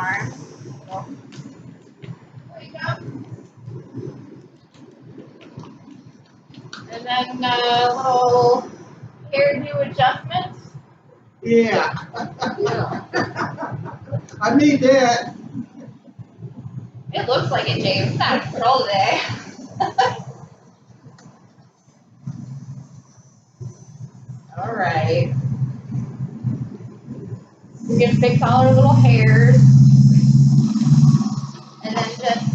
arms. So, wake up. And then little hairdo adjustments. Yeah. I need that. It looks like it, James. It's out of control today. All right. We can fix all our little hairs. And then just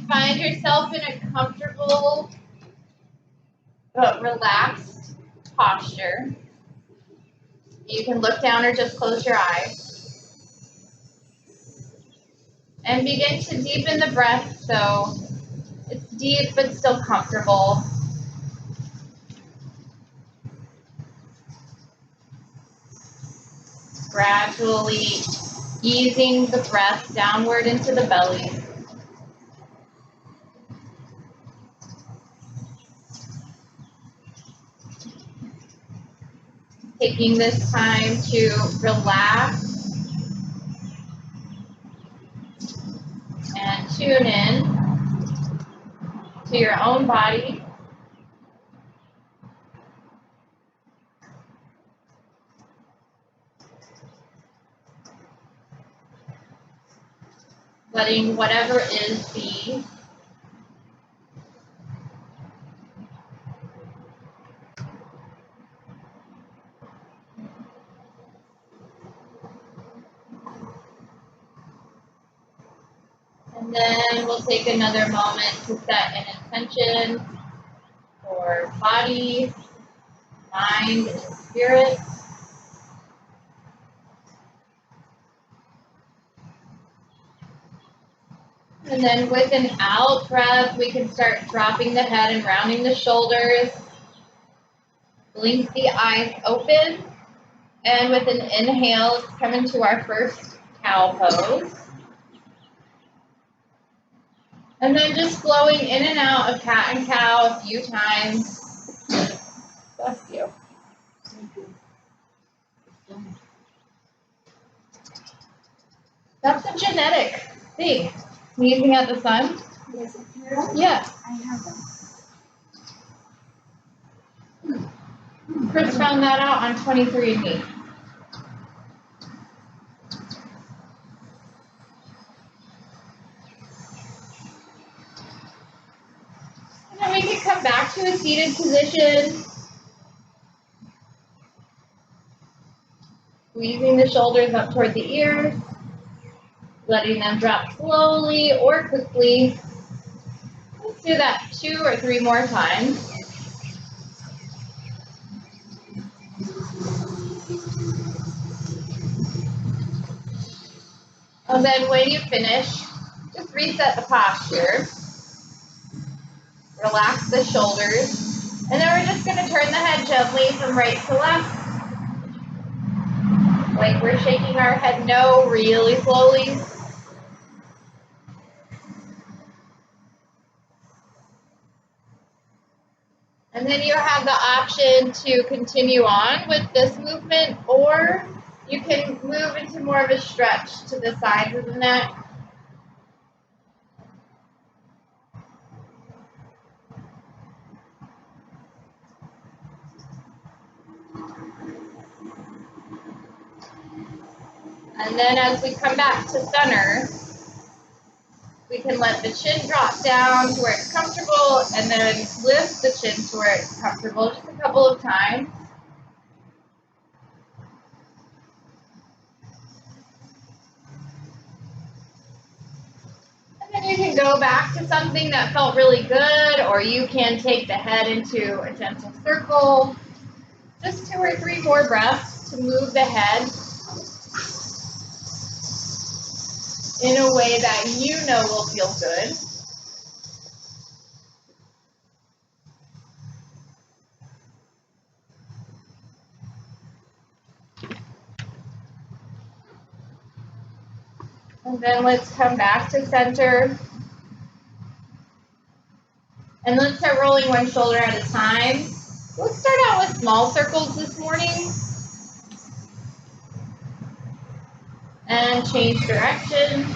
find yourself in a comfortable but relaxed posture. You can look down or just close your eyes. And begin to deepen the breath so it's deep but still comfortable. Gradually easing the breath downward into the belly. Taking this time to relax and tune in to your own body. Letting whatever is be. And then we'll take another moment to set an intention for body, mind, and spirit. And then with an out breath, we can start dropping the head and rounding the shoulders. Blink the eyes open. And with an inhale, let's come into our first cow pose. And then just flowing in and out of cat and cow a few times. Bless you. That's a genetic thing. Sneezing at the sun? Yeah. I have them. Chris found that out on 23andMe. And then we can come back to a seated position. Squeezing the shoulders up toward the ears. Letting them drop slowly or quickly. Let's do that 2 or 3 more times. And then when you finish, just reset the posture. Relax the shoulders. And then we're just going to turn the head gently from right to left. Like we're shaking our head no really slowly. And then you have the option to continue on with this movement, or you can move into more of a stretch to the sides of the neck. And then as we come back to center, we can let the chin drop down to where it's comfortable and then lift the chin to where it's comfortable just a couple of times. And then you can go back to something that felt really good, or you can take the head into a gentle circle. Just 2 or 3 more breaths to move the head in a way that you know will feel good. And then let's come back to center. And let's start rolling one shoulder at a time. Let's start out with small circles this morning. and change direction.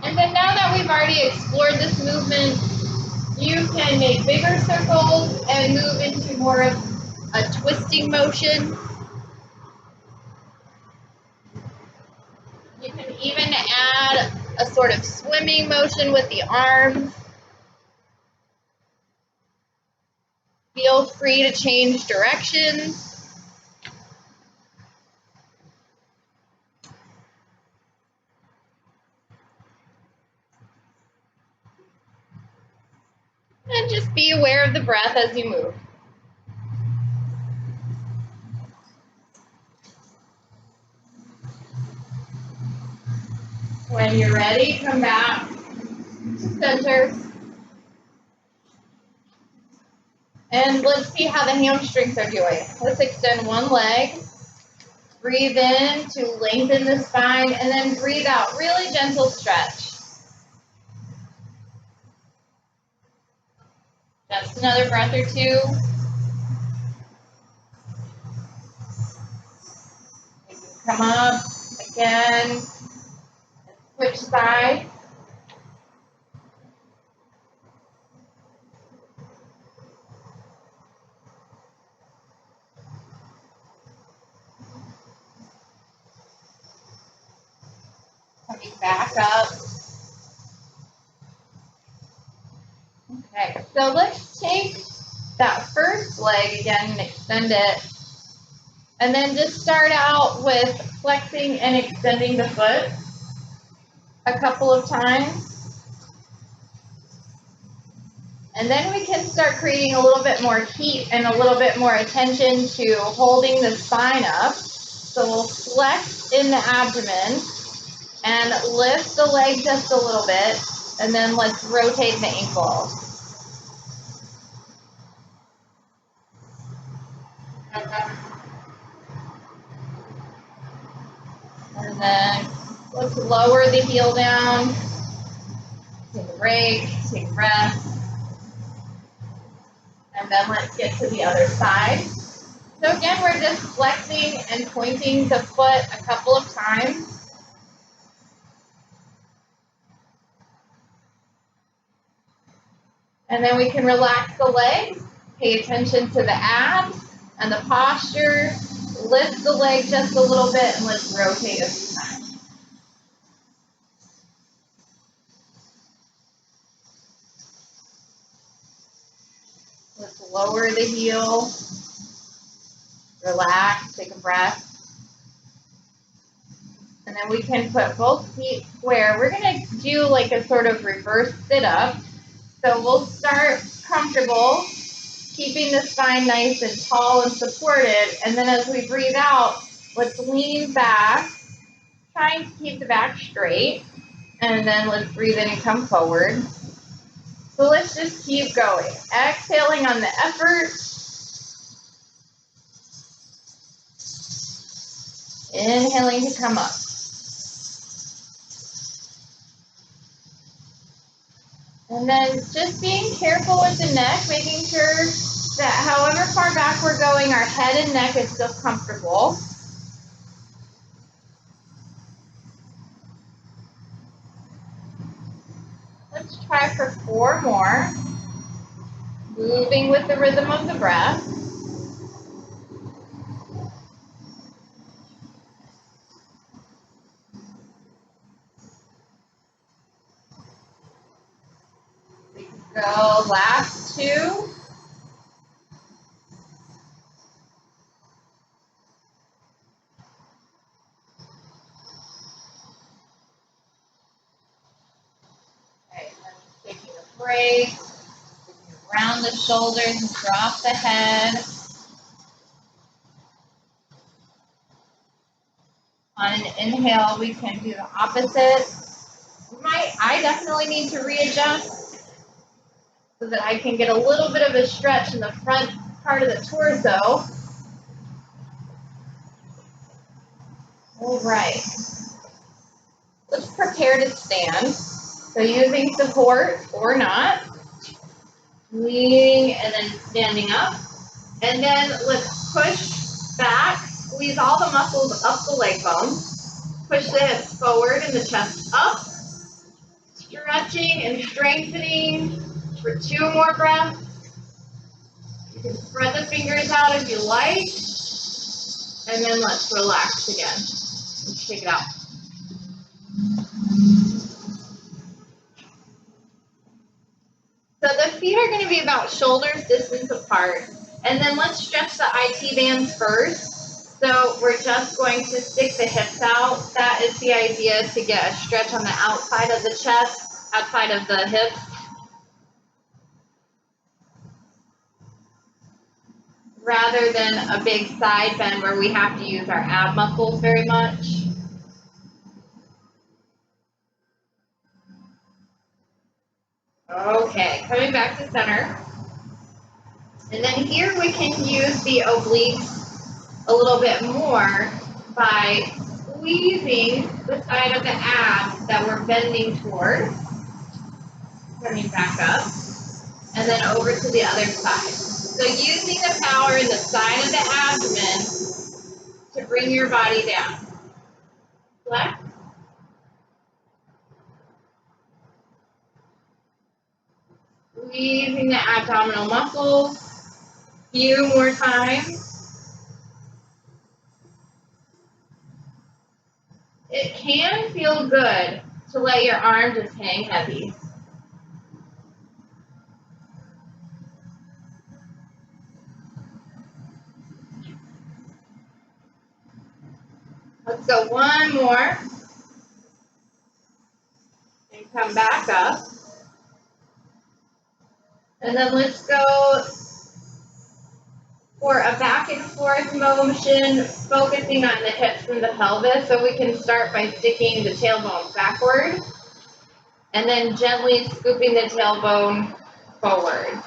And then now that we've already explored this movement, you can make bigger circles and move into more of a twisting motion. You can even add a sort of swimming motion with the arms. Feel free to change directions. And just be aware of the breath as you move. When you're ready, come back to center. And let's see how the hamstrings are doing. Let's extend one leg. Breathe in to lengthen the spine, and then breathe out. Really gentle stretch. Just another breath or two. You can come up again. Switch side. Coming back up. Okay, so let's take that first leg again and extend it. And then just start out with flexing and extending the foot a couple of times. And then we can start creating a little bit more heat and a little bit more attention to holding the spine up. So we'll flex in the abdomen and lift the leg just a little bit, and then let's rotate the ankle. And then let's lower the heel down. Take a break, take a breath. And then let's get to the other side. So again, we're just flexing and pointing the foot a couple of times. And then we can relax the legs, pay attention to the abs and the posture. Lift the leg just a little bit, and let's rotate a few times. Let's lower the heel. Relax, take a breath. And then we can put both feet square. We're going to do like a sort of reverse sit-up. So we'll start comfortable, keeping the spine nice and tall and supported. And then as we breathe out, let's lean back, trying to keep the back straight. And then let's breathe in and come forward. So let's just keep going. Exhaling on the effort. Inhaling to come up. And then just being careful with the neck, making sure that however far back we're going, our head and neck is still comfortable. Let's try for 4 more. Moving with the rhythm of the breath. Go, last 2. Okay, then taking a break, round the shoulders and drop the head. On an inhale, we can do the opposite. I definitely need to readjust so that I can get a little bit of a stretch in the front part of the torso. All right. Let's prepare to stand. So using support or not, leaning and then standing up. And then let's push back, squeeze all the muscles up the leg bone. Push the hips forward and the chest up. Stretching and strengthening for 2 more breaths. You can spread the fingers out if you like. And then let's relax again. Let's take it out. So the feet are going to be about shoulders distance apart. And then let's stretch the IT bands first. So we're just going to stick the hips out. That is the idea, to get a stretch on the outside of the chest, outside of the hips. Rather than a big side bend where we have to use our ab muscles very much. Okay, coming back to center. And then here we can use the obliques a little bit more by squeezing the side of the abs that we're bending toward. Coming back up. And then over to the other side. So using the power in the side of the abdomen to bring your body down. Flex. Squeezing the abdominal muscles. Few more times. It can feel good to let your arm just hang heavy. Let's go one more. And come back up. And then let's go for a back and forth motion, focusing on the hips and the pelvis. So we can start by sticking the tailbone backward and then gently scooping the tailbone forward.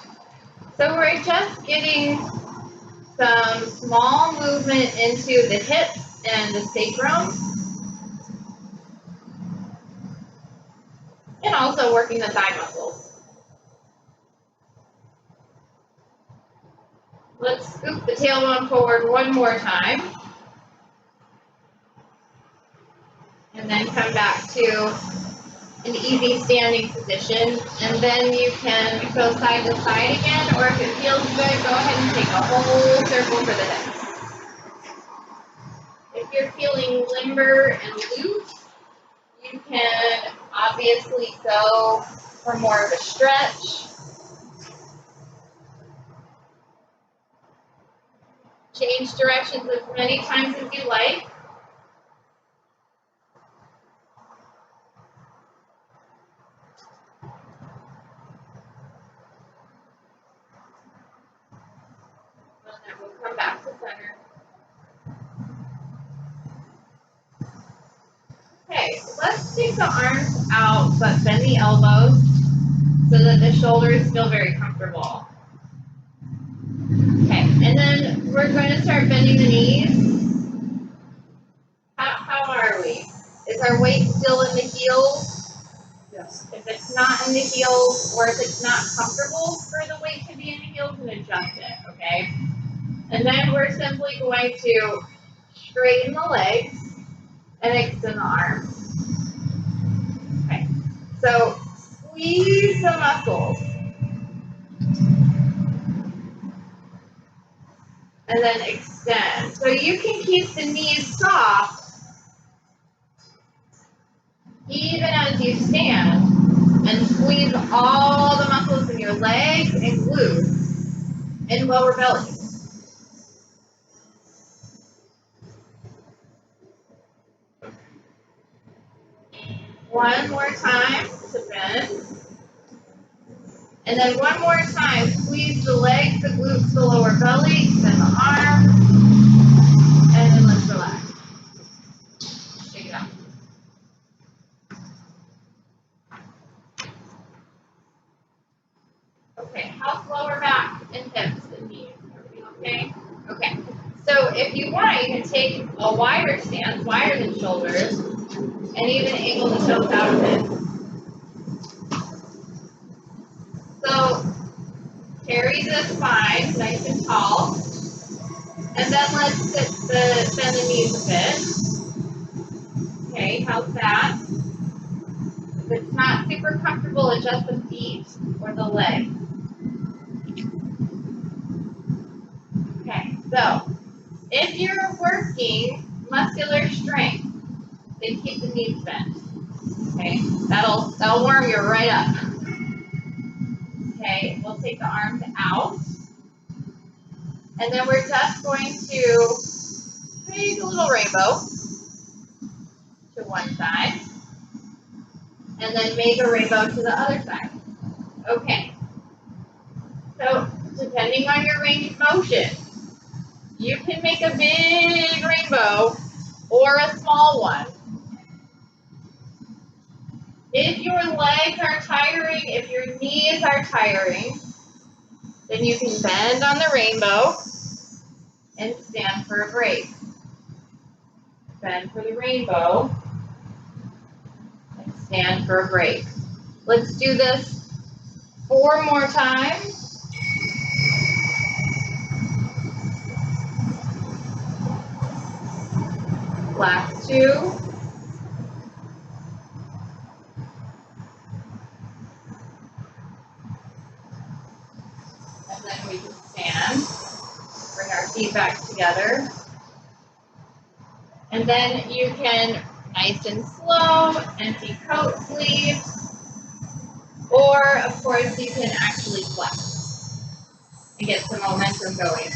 So we're just getting some small movement into the hips and the sacrum, and also working the thigh muscles. Let's scoop the tailbone forward one more time. And then come back to an easy standing position. And then you can go side to side again, or if it feels good, go ahead and take a whole circle for the hips. If you're feeling limber and loose, you can obviously go for more of a stretch. Change directions as many times as you like. And then we'll come back to center. Okay, so let's stick the arms out, but bend the elbows so that the shoulders feel very comfortable. Okay, and then we're going to start bending the knees. How are we? Is our weight still in the heels? Yes. If it's not in the heels, or if it's not comfortable for the weight to be in the heels, then adjust it, okay? And then we're simply going to straighten the legs and extend the arms. Okay, so squeeze the muscles. And then extend. So you can keep the knees soft even as you stand, and squeeze all the muscles in your legs and glutes and lower belly. One more time to bend. And then one more time, squeeze the legs, the glutes, the lower belly, extend the arms, and then let's relax. Shake it out. Okay, how's lower back and hips and knees? Everything okay? Okay. So if you want, you can take a wider stance, wider than shoulders, and even angle the toes out a bit. So carry the spine nice and tall. And And then let's bend the knees a bit. Okay, how's that? If it's not super comfortable, adjust the feet or the leg. Okay, so if you're working muscular strength, then keep the knees bent. Okay, that'll warm you right up. Okay, we'll take the arms out. And then we're just going to make a little rainbow to one side. And then make a rainbow to the other side. Okay. So, depending on your range of motion, you can make a big rainbow or a small one. If your legs are tiring, if your knees are tiring, then you can bend on the rainbow and stand for a break. Bend for the rainbow and stand for a break. Let's do this 4 more times. Last 2. And then we can stand. Bring our feet back together. And then you can, nice and slow, empty coat sleeves. Or, of course, you can actually flex and get some momentum going.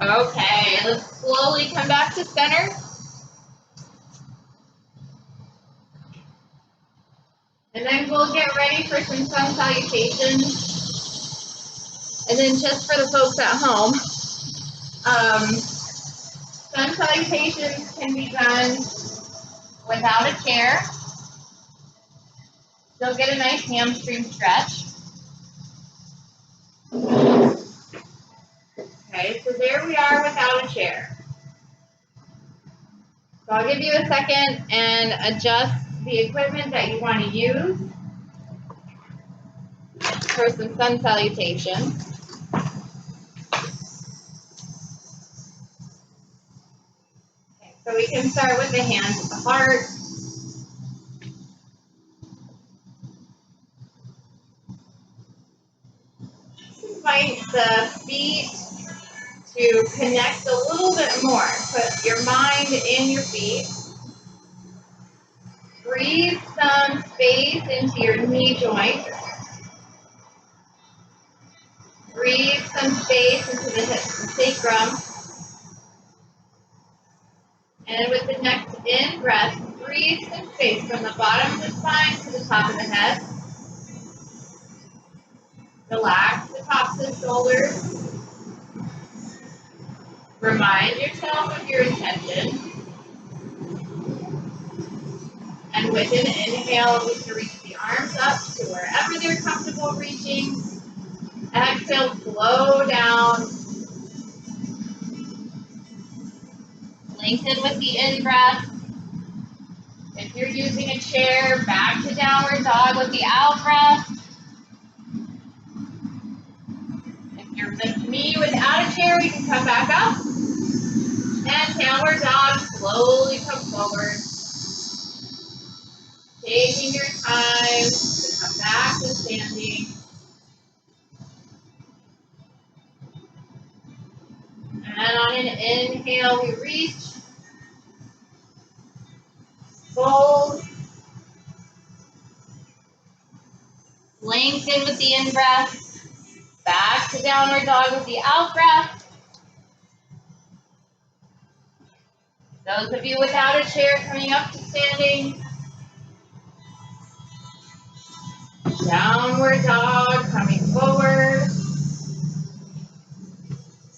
Okay, let's slowly come back to center. And then we'll get ready for some sun salutations. And then just for the folks at home, sun salutations can be done without a chair. Still get a nice hamstring stretch. Okay, so there we are without a chair. So I'll give you a second and adjust the equipment that you want to use for some sun salutation. Okay, so we can start with the hands at the heart. Just invite the feet to connect a little bit more. Put your mind in your feet. Breathe some space into your knee joint. Breathe some space into the hips and sacrum. And with the next in-breath, breathe some space from the bottom of the spine to the top of the head. Relax the tops of the shoulders. Remind yourself of your intention. And with an inhale, we can reach the arms up to wherever they're comfortable reaching. Exhale, slow down. Lengthen with the in-breath. If you're using a chair, back to downward dog with the out-breath. If you're like me without a chair, you can come back up. And downward dog, slowly come forward. Taking your time to come back to standing. And on an inhale, we reach. Fold. Lengthen with the in-breath. Back to downward dog with the out-breath. Those of you without a chair coming up to standing. Downward dog coming forward.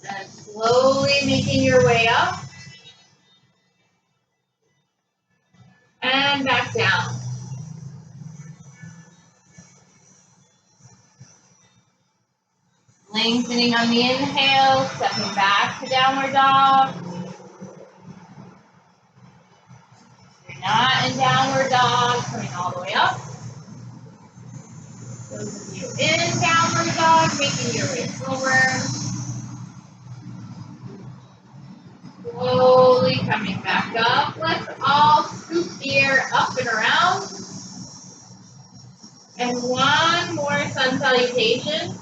And slowly making your way up. And back down. Lengthening on the inhale, stepping back to downward dog. in downward dog, coming all the way up. Those of you in downward dog, making your way forward. Slowly coming back up. Let's all scoop the air up and around. And one more sun salutation.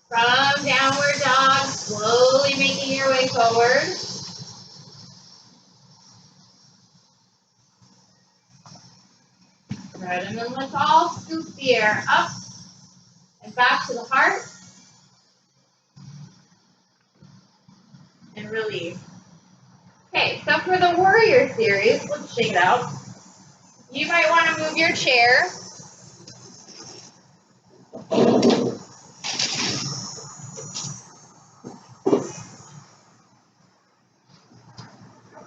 From downward dog, slowly making your way forward. Good, and then let's all scoop the air up and back to the heart. And release. Okay, so for the warrior series, let's shake it out. You might want to move your chair.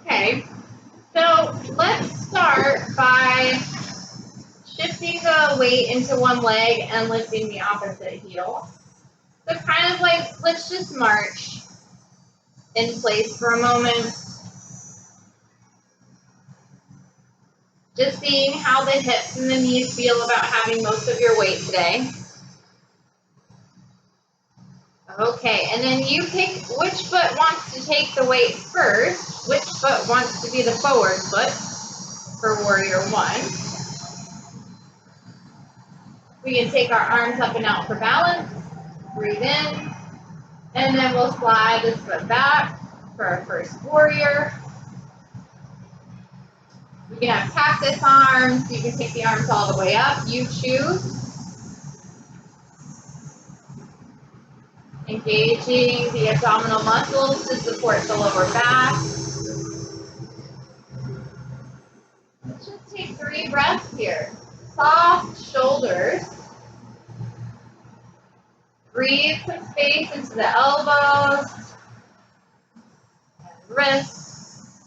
Okay, so let's start by shifting the weight into one leg and lifting the opposite heel. So kind of like, let's just march in place for a moment. Just seeing how the hips and the knees feel about having most of your weight today. Okay, and then you pick which foot wants to take the weight first, which foot wants to be the forward foot for warrior one. We can take our arms up and out for balance, breathe in, and then we'll slide this foot back for our first warrior. You can have cactus arms, you can take the arms all the way up, you choose. Engaging the abdominal muscles to support the lower back. Let's just take 3 breaths here. Soft shoulders. Breathe some space into the elbows and wrists.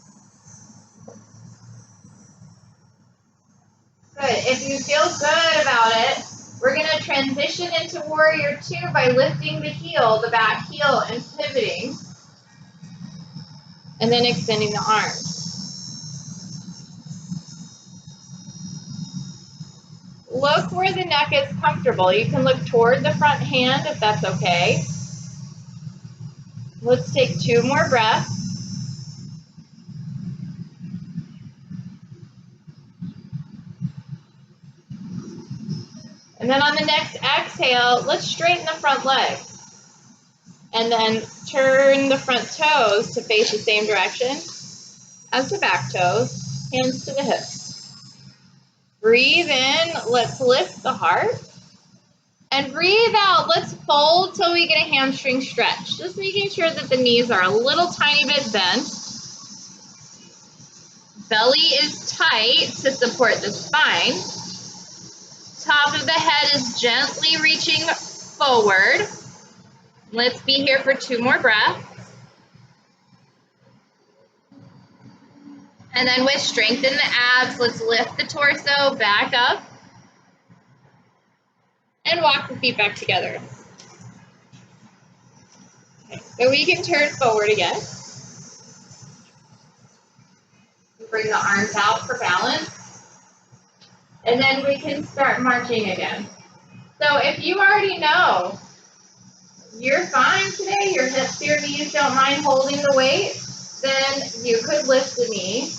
Good. If you feel good about it, we're going to transition into warrior 2 by lifting the heel, the back heel, and pivoting. And then extending the arms. Look where the neck is comfortable. You can look toward the front hand if that's okay. Let's take 2 more breaths. And then on the next exhale, let's straighten the front leg. And then turn the front toes to face the same direction as the back toes, hands to the hips. Breathe in, let's lift the heart. And breathe out, let's fold till we get a hamstring stretch. Just making sure that the knees are a little tiny bit bent. Belly is tight to support the spine. Top of the head is gently reaching forward. Let's be here for 2 more breaths. And then with strength in the abs, let's lift the torso back up. And walk the feet back together. Okay, so we can turn forward again. Bring the arms out for balance. And then we can start marching again. So if you already know you're fine today, your hips, your knees don't mind holding the weight, then you could lift the knee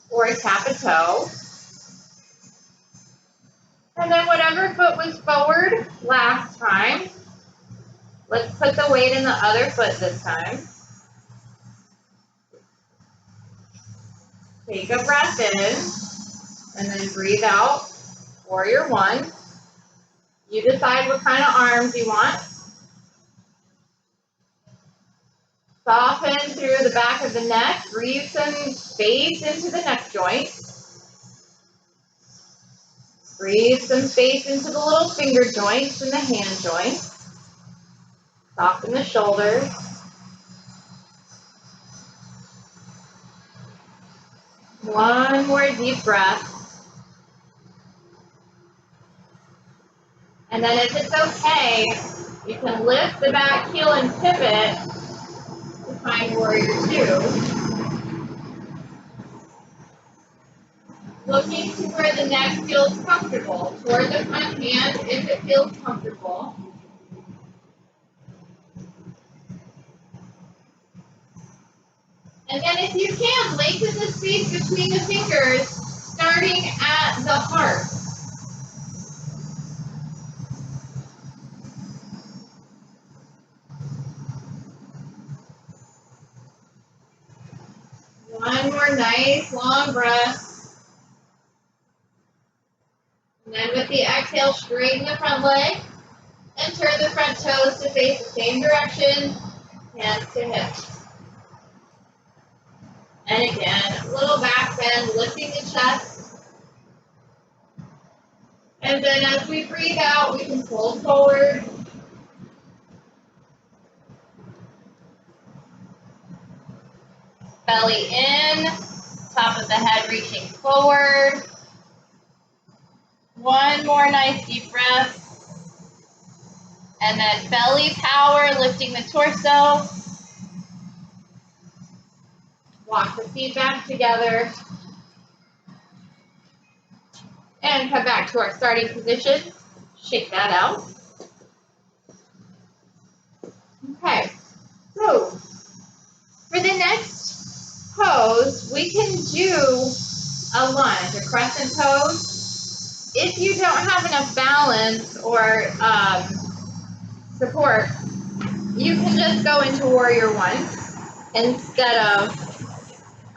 or tap a toe. And then whatever foot was forward last time, let's put the weight in the other foot this time. Take a breath in, and then breathe out, warrior 1. You decide what kind of arms you want. Soften through the back of the neck, breathe some space into the neck joint. Breathe some space into the little finger joints and the hand joints. Soften the shoulders. One more deep breath. And then if it's okay, you can lift the back heel and pivot to find warrior two. Looking to where the neck feels comfortable, toward the front hand if it feels comfortable. And then if you can, lengthen the space between the fingers, starting at the heart. One more nice long breath. And then with the exhale, straighten the front leg and turn the front toes to face the same direction, hands to hips. And again, a little back bend, lifting the chest. And then as we breathe out, we can fold forward. Belly in, top of the head reaching forward. One more nice deep breath. And then belly power, lifting the torso. Walk the feet back together. And come back to our starting position. Shake that out. Okay, so for the next pose, we can do a lunge, a crescent pose. If you don't have enough balance or support, you can just go into warrior one instead of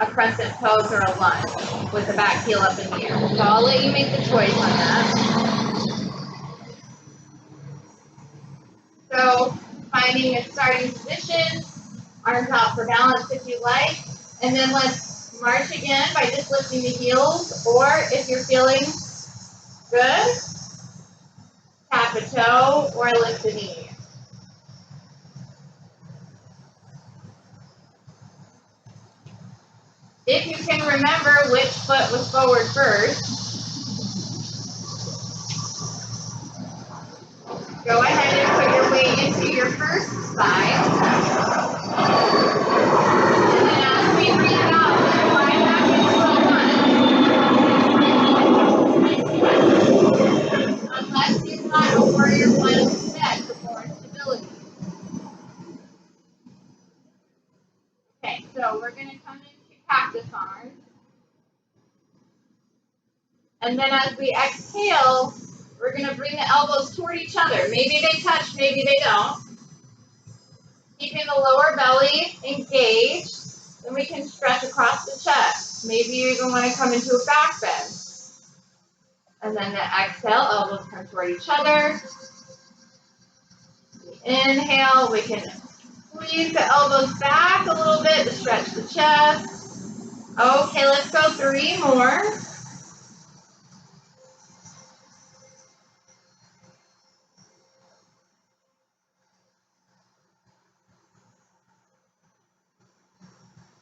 a crescent pose or a lunge with the back heel up in the air. So I'll let you make the choice on that. So finding a starting position, arms out for balance if you like, and then let's march again by just lifting the heels, or if you're feeling good, tap a toe or lift the knee. If you can remember which foot was forward first, go ahead and put your weight into your first side. And then as we breathe out, we'll slide back into a lunge. Unless you want a warrior one instead for more stability. Okay, so we're going to come into cactus arms. And then as we exhale, we're going to bring the elbows toward each other. Maybe they touch, maybe they don't. Keeping the lower belly engaged. Then we can stretch across the chest. Maybe you even want to come into a back bend. And then the exhale, elbows come toward each other. Inhale, we can squeeze the elbows back a little bit to stretch the chest. Okay, let's go 3 more.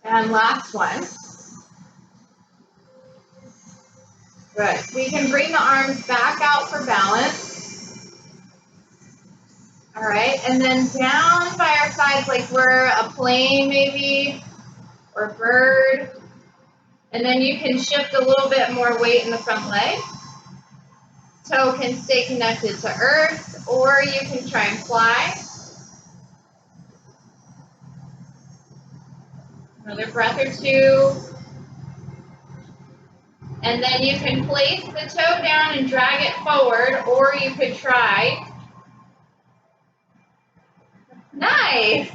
And last one. Good. We can bring the arms back out for balance. All right, and then down by our sides like we're a plane maybe, or a bird. And then you can shift a little bit more weight in the front leg. Toe can stay connected to earth, or you can try and fly. Another breath or two. And then you can place the toe down and drag it forward, or you could try. Nice.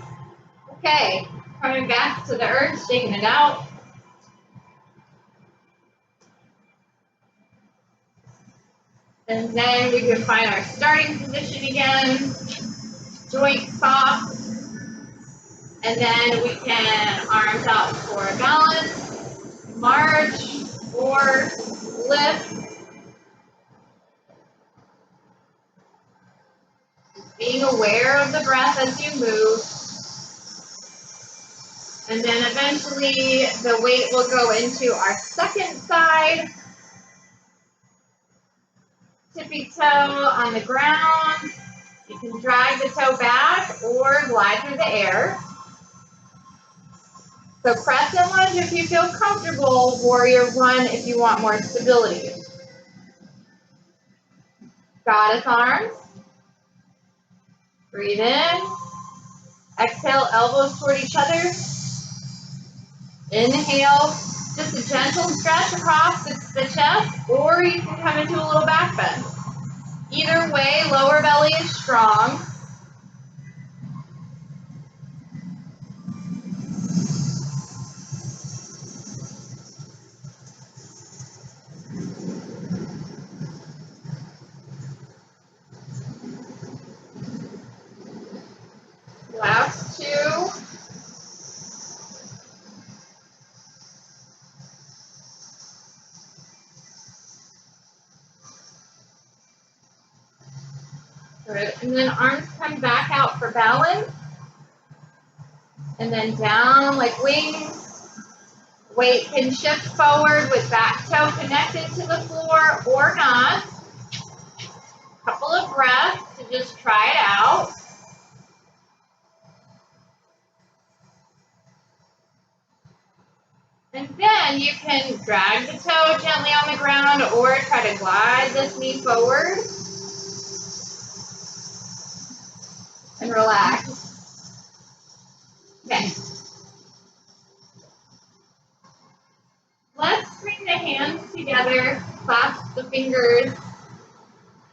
Okay, coming back to the earth, shaking it out. And then we can find our starting position again. Joint soft. And then we can arms out for a balance, march, or lift. Being aware of the breath as you move. And then eventually the weight will go into our second side. Tippy toe on the ground. You can drag the toe back or glide through the air. So press and lunge if you feel comfortable, warrior one if you want more stability. Goddess arms. Breathe in. Exhale, elbows toward each other. Inhale, just a gentle stretch across the chest, or you can come into a little back bend. Either way, lower belly is strong. Last two. Good. And then arms come back out for balance. And then down like wings. Weight can shift forward with back toe connected to the floor or not. Couple of breaths to just try it out. And then you can drag the toe gently on the ground or try to glide this knee forward. And relax. Okay. Let's bring the hands together, clasp the fingers,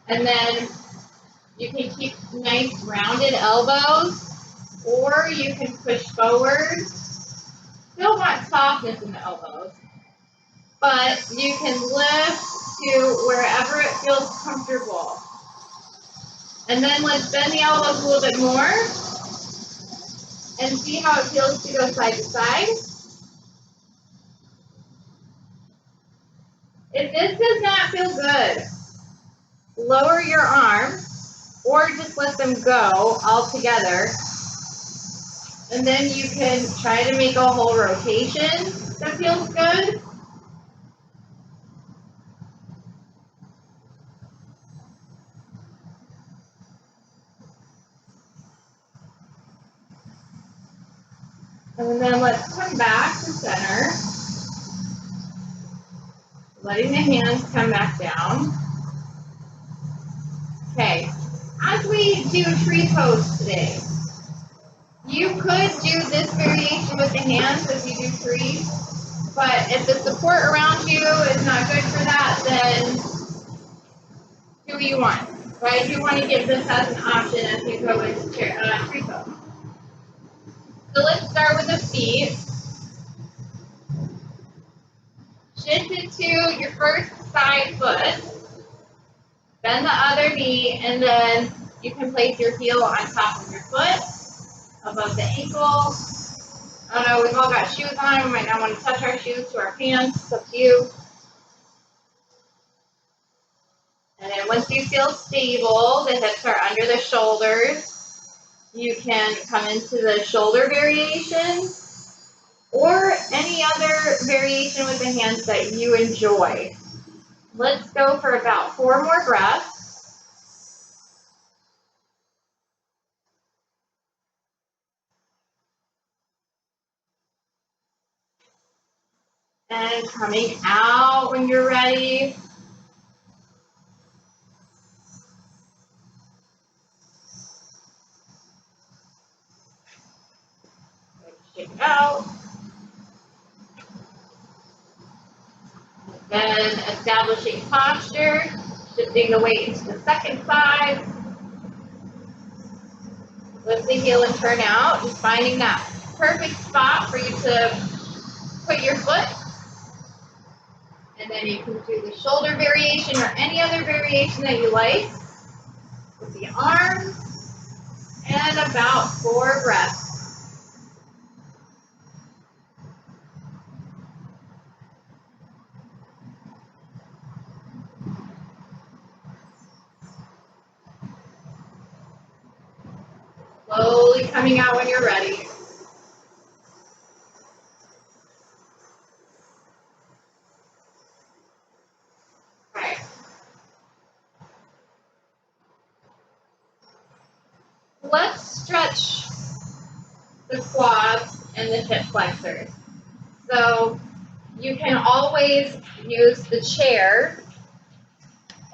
and then you can keep nice rounded elbows, or you can push forward. Still want softness in the elbows, but you can lift to wherever it feels comfortable. And then let's bend the elbows a little bit more and see how it feels to go side to side. If this does not feel good, lower your arms or just let them go altogether. And then you can try to make a whole rotation that feels good. And then let's come back to center. Letting the hands come back down. Okay, as we do tree pose today, you could do this variation with the hands as you do tree, but if the support around you is not good for that, then do what you want. But I do want to give this as an option as you go into tree pose. So let's start with the feet. Shift it to your first side foot. Bend the other knee, and then you can place your heel on top of your foot, above the ankle. I don't know, we've all got shoes on. We might not want to touch our shoes to our pants. It's up to you. And then once you feel stable, the hips are under the shoulders. You can come into the shoulder variation or any other variation with the hands that you enjoy. Let's go for about 4 more breaths. And coming out when you're ready. Shake it out. Then establishing posture, shifting the weight into the second side. Lift the heel and turn out, just finding that perfect spot for you to put your foot. And then you can do the shoulder variation or any other variation that you like with the arms. And about 4 breaths. Slowly coming out when you're ready. stretch the quads and the hip flexors. So you can always use the chair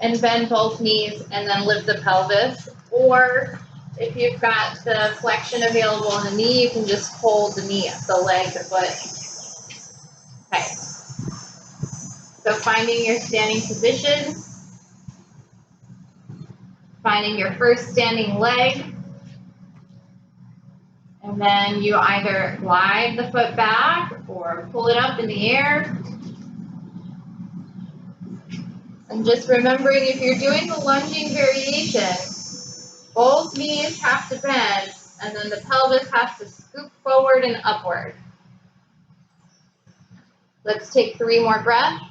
and bend both knees and then lift the pelvis. Or if you've got the flexion available in the knee, you can just hold the knee, the leg, the foot. Okay. So finding your standing position, finding your first standing leg, and then you either glide the foot back or pull it up in the air. And just remembering, if you're doing the lunging variation, both knees have to bend, and then the pelvis has to scoop forward and upward. Let's take 3 more breaths.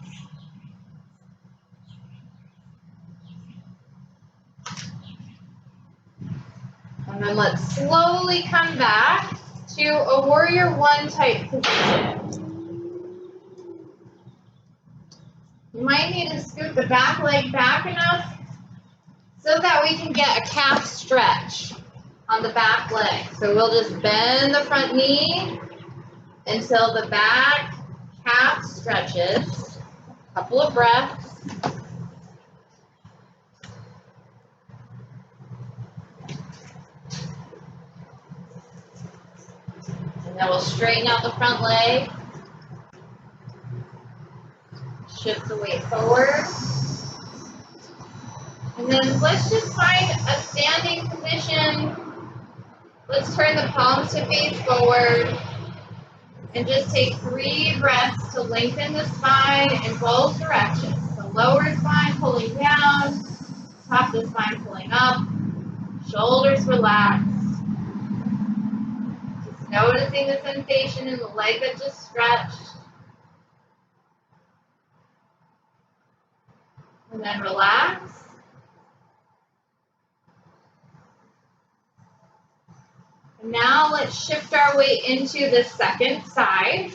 And then let's slowly come back to a warrior 1 type position. You might need to scoot the back leg back enough so that we can get a calf stretch on the back leg. So we'll just bend the front knee until the back calf stretches. A couple of breaths. And then we'll straighten out the front leg. Shift the weight forward. And then let's just find a standing position. Let's turn the palms to face forward. And just take 3 breaths to lengthen the spine in both directions. The lower spine pulling down, top of the spine pulling up, shoulders relaxed. Just noticing the sensation in the leg that just stretched. And then relax. And now let's shift our weight into the second side.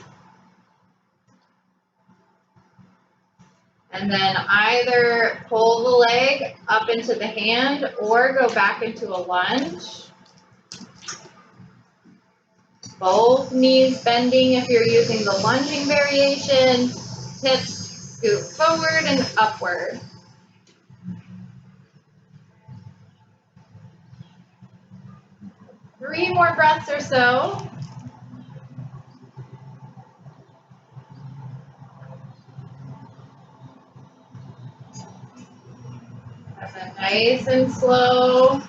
And then either pull the leg up into the hand or go back into a lunge. Both knees bending if you're using the lunging variation. Hips scoot forward and upward. Three more breaths or so. And then nice and slow.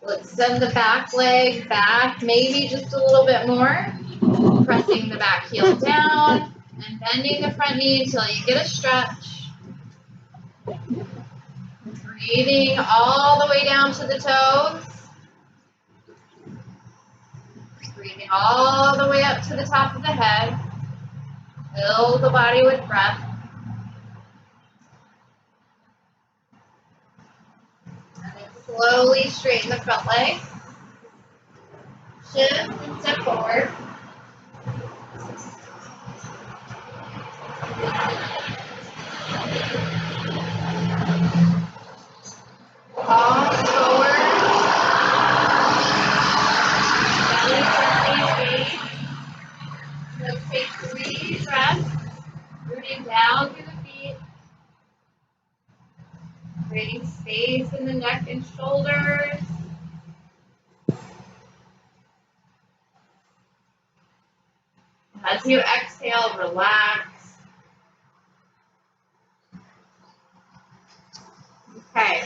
Let's send the back leg back, maybe just a little bit more. Pressing the back heel down and bending the front knee until you get a stretch. Breathing all the way down to the toes. Breathing all the way up to the top of the head. Fill the body with breath. And then slowly straighten the front leg. Shift and step forward. Palms forward. Belly gently engaged. Let's take 3 breaths. Rooting down through the feet. Creating space in the neck and shoulders. As you exhale, relax. Okay.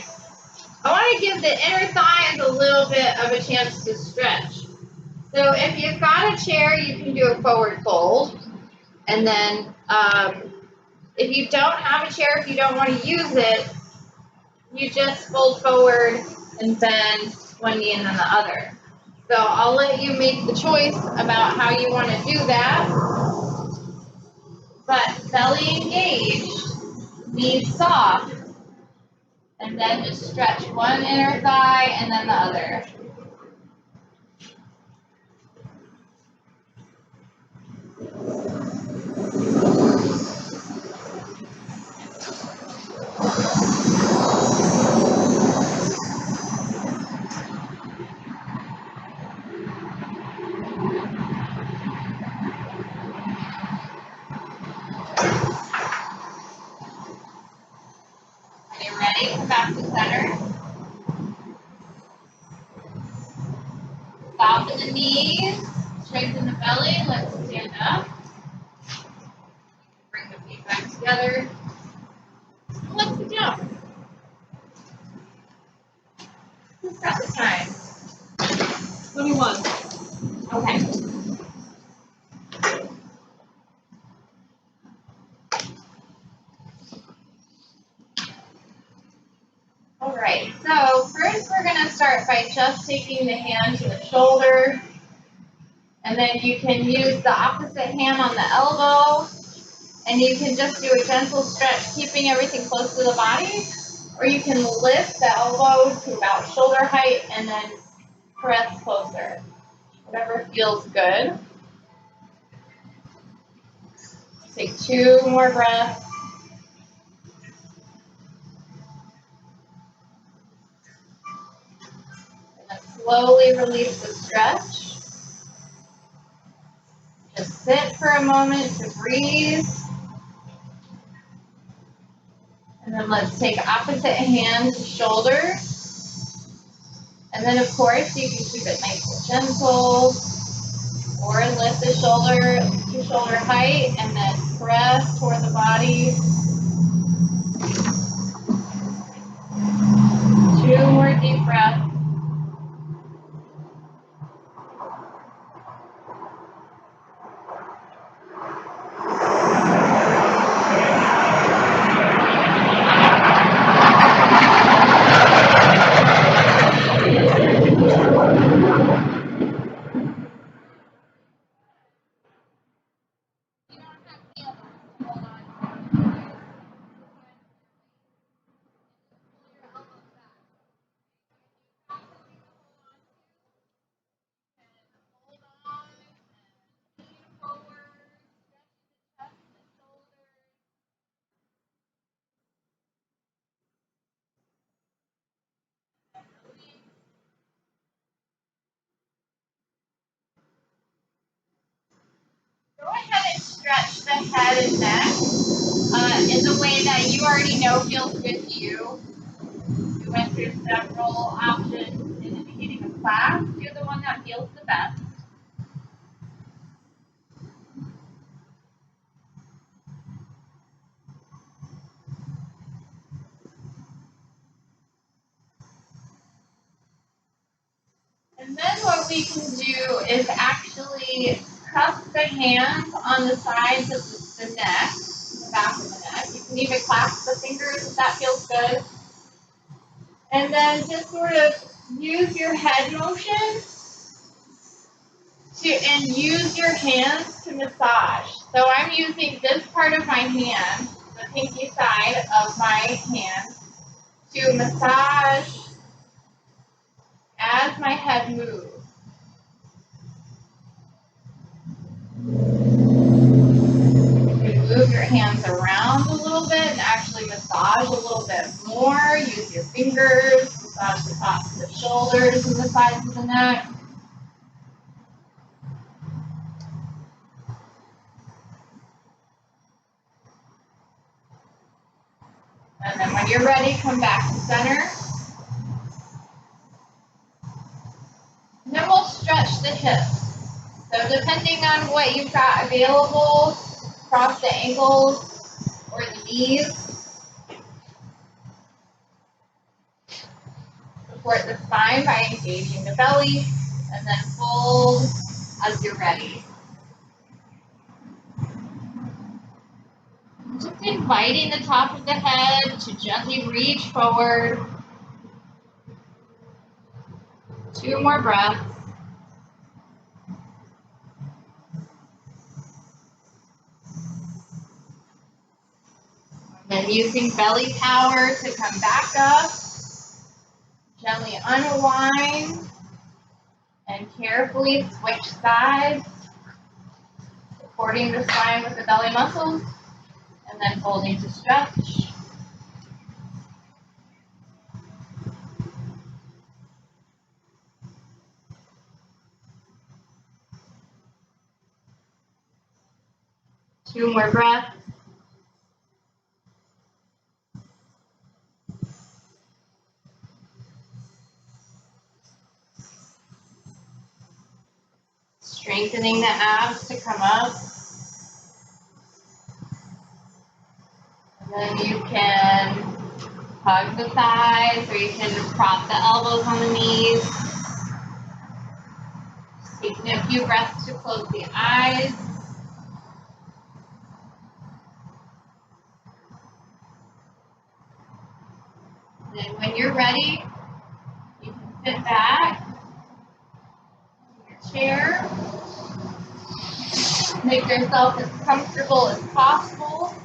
I want to give the inner thighs a little bit of a chance to stretch. So if you've got a chair, you can do a forward fold. And then if you don't have a chair, if you don't want to use it, you just fold forward and bend one knee and then the other. So I'll let you make the choice about how you want to do that. But belly engaged, knees soft, and then just stretch one inner thigh and then the other. knees, straighten the belly, let's stand up. Bring the feet back together. Let's sit down. Who's got the time? 21. Okay. All right, so first we're going to start by just taking the hand to the shoulder, and then you can use the opposite hand on the elbow, and you can just do a gentle stretch, keeping everything close to the body, or you can lift the elbow to about shoulder height and then press closer, whatever feels good. Take 2 more breaths. And then slowly release the stretch. Just sit for a moment to breathe. And then let's take opposite hand to shoulder. And then of course you can keep it nice and gentle. Or lift the shoulder to shoulder height and then press toward the body. 2 more deep breaths. Go ahead and stretch the head and neck in the way that you already know feels good to you. We went through several options in the beginning of class. Do the one that feels the best. And then what we can do is actually cup the hands on the sides of the neck, the back of the neck. You can even clasp the fingers if that feels good. And then just sort of use your head motion and use your hands to massage. So I'm using this part of my hand, the pinky side of my hand, to massage as my head moves. You can move your hands around a little bit and actually massage a little bit more. Use your fingers, massage the tops of the shoulders and the sides of the neck. And then when you're ready, come back to center. And then we'll stretch the hips. So depending on what you've got available, cross the ankles or the knees. Support the spine by engaging the belly, and then fold as you're ready. Just inviting the top of the head to gently reach forward. 2 more breaths. Then using belly power to come back up. Gently unwind and carefully switch sides, supporting the spine with the belly muscles, and then folding to stretch. Two more breaths. strengthening the abs to come up. And then you can hug the thighs, or you can prop the elbows on the knees. Just taking a few breaths to close the eyes. And then when you're ready, you can sit back in your chair. Make yourself as comfortable as possible.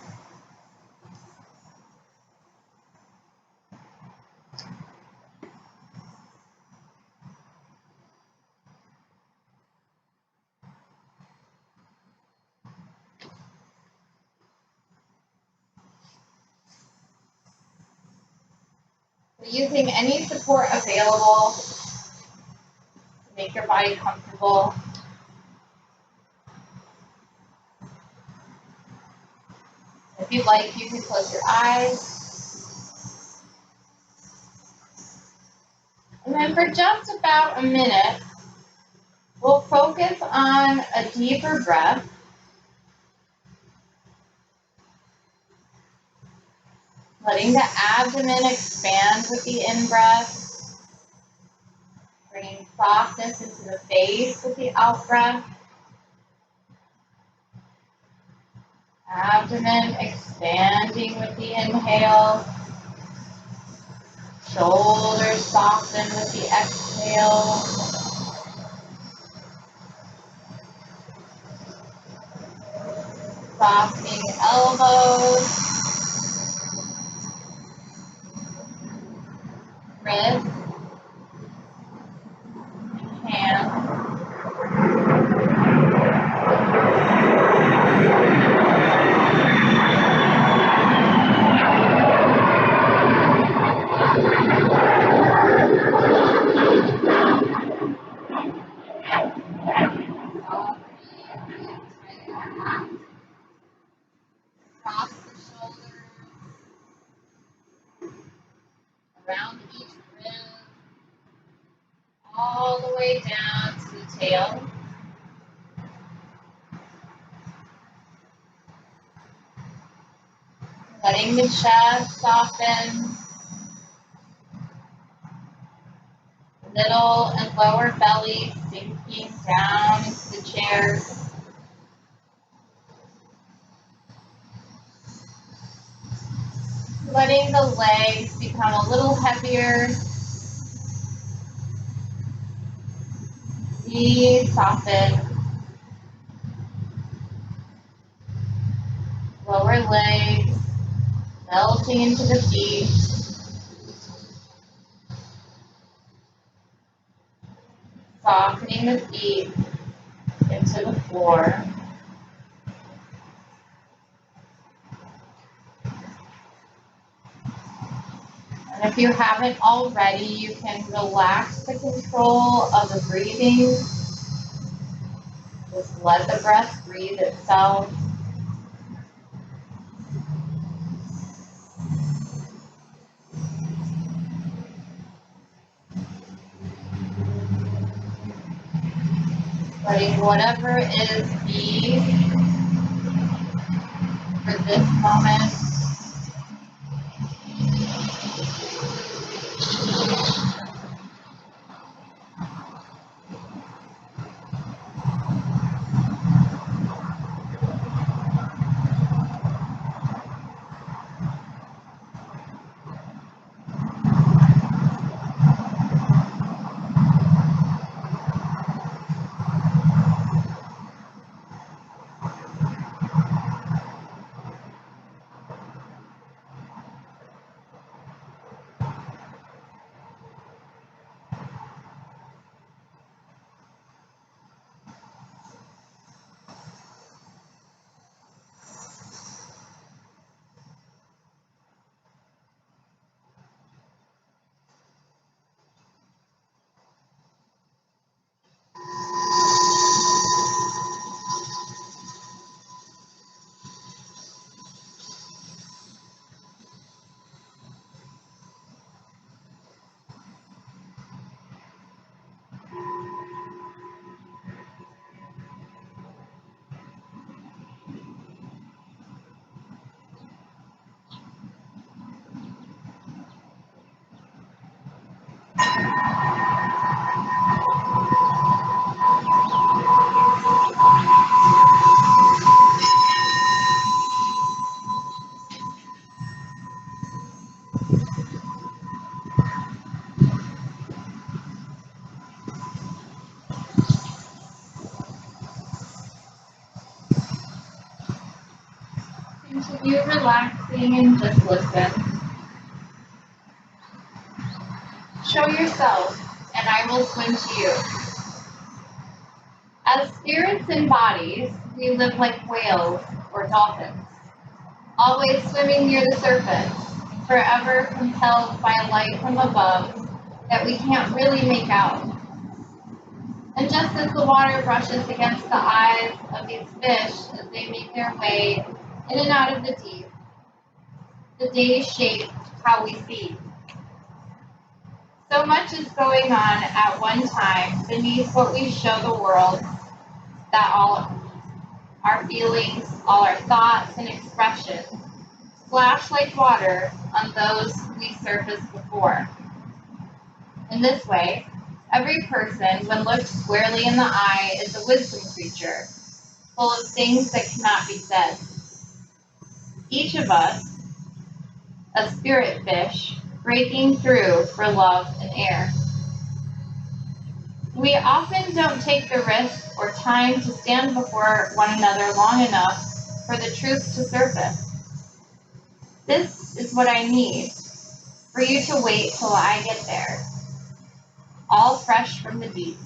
Using any support available to make your body comfortable. If you'd like, you can close your eyes. And then for just about a minute, we'll focus on a deeper breath. Letting the abdomen expand with the in-breath. Bringing softness into the face with the out-breath. Abdomen expanding with the inhale. Shoulders soften with the exhale. Softening elbows. Wrists. Hands. Across the shoulders, around each rib, all the way down to the tail. Letting the chest soften, middle and lower belly sinking down into the chair. Letting the legs become a little heavier. Knees soften. Lower legs melting into the feet. Softening the feet into the floor. And if you haven't already, you can relax the control of the breathing. Just let the breath breathe itself. Letting whatever is be for this moment. Continue relaxing and just listen. Show yourself, and I will swim to you. As spirits and bodies, we live like whales or dolphins, always swimming near the surface, forever compelled by a light from above that we can't really make out. And just as the water brushes against the eyes of these fish as they make their way in and out of the deep, the days shape how we see. So much is going on at one time beneath what we show the world, that all our feelings, all our thoughts and expressions splash like water on those we surfaced before. In this way, every person, when looked squarely in the eye, is a wisdom creature, full of things that cannot be said. Each of us, a spirit fish, breaking through for love and air. We often don't take the risk or time to stand before one another long enough for the truth to surface. This is what I need, for you to wait till I get there, all fresh from the deep.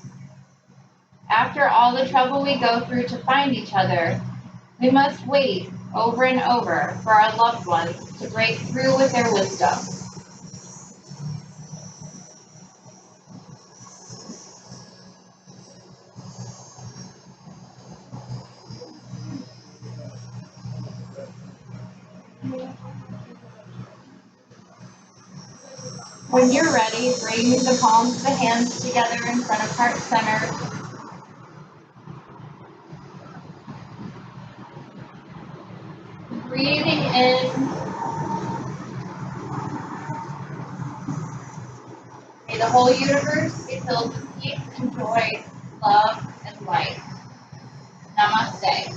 After all the trouble we go through to find each other, we must wait over and over for our loved ones to break through with their wisdom. When you're ready, bring the palms of the hands together in front of heart center. Breathing in. May the whole universe be filled with peace and joy, love, and light. Namaste.